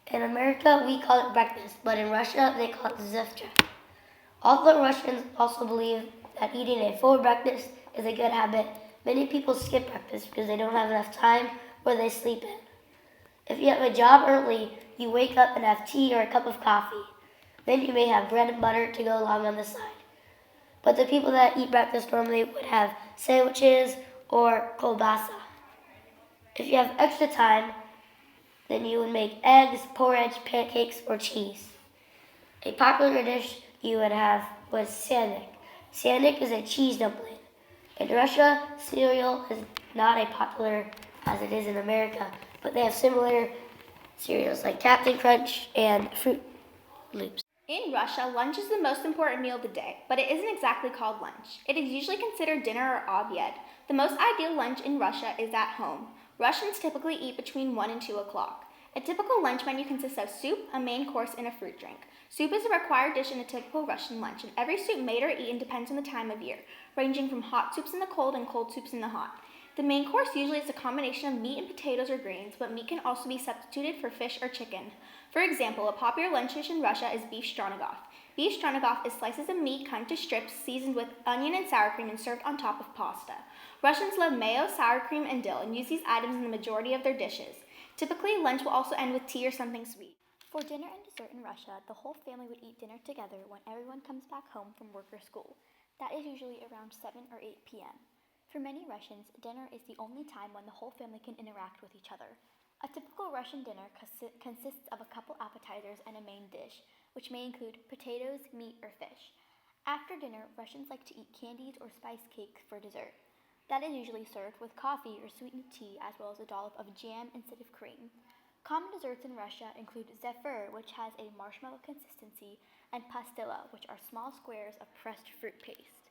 In America, we call it breakfast, but in Russia, they call it zavtrak. Although Russians also believe that eating a full breakfast is a good habit, many people skip breakfast because they don't have enough time or they sleep in. If you have a job early, you wake up and have tea or a cup of coffee. Then you may have bread and butter to go along on the side. But the people that eat breakfast normally would have sandwiches or kolbasa. If you have extra time, then you would make eggs, porridge, pancakes, or cheese. A popular dish you would have was sandik. Sandik is a cheese dumpling. In Russia, cereal is not as popular as it is in America, but they have similar cereals like Captain Crunch and Fruit Loops. In Russia, lunch is the most important meal of the day, but it isn't exactly called lunch. It is usually considered dinner or obiad. The most ideal lunch in Russia is at home. Russians typically eat between 1 and 2 o'clock. A typical lunch menu consists of soup, a main course, and a fruit drink. Soup is a required dish in a typical Russian lunch, and every soup made or eaten depends on the time of year, ranging from hot soups in the cold and cold soups in the hot. The main course usually is a combination of meat and potatoes or grains, but meat can also be substituted for fish or chicken. For example, a popular lunch dish in Russia is beef stroganoff. Beef stroganoff is slices of meat cut into strips, seasoned with onion and sour cream, and served on top of pasta. Russians love mayo, sour cream, and dill, and use these items in the majority of their dishes. Typically, lunch will also end with tea or something sweet. For dinner and dessert in Russia, the whole family would eat dinner together when everyone comes back home from work or school. That is usually around 7 or 8 p.m. For many Russians, dinner is the only time when the whole family can interact with each other. A typical Russian dinner consists of a couple appetizers and a main dish, which may include potatoes, meat, or fish. After dinner, Russians like to eat candies or spice cakes for dessert. That is usually served with coffee or sweetened tea as well as a dollop of jam instead of cream. Common desserts in Russia include zephyr, which has a marshmallow consistency, and pastilla, which are small squares of pressed fruit paste.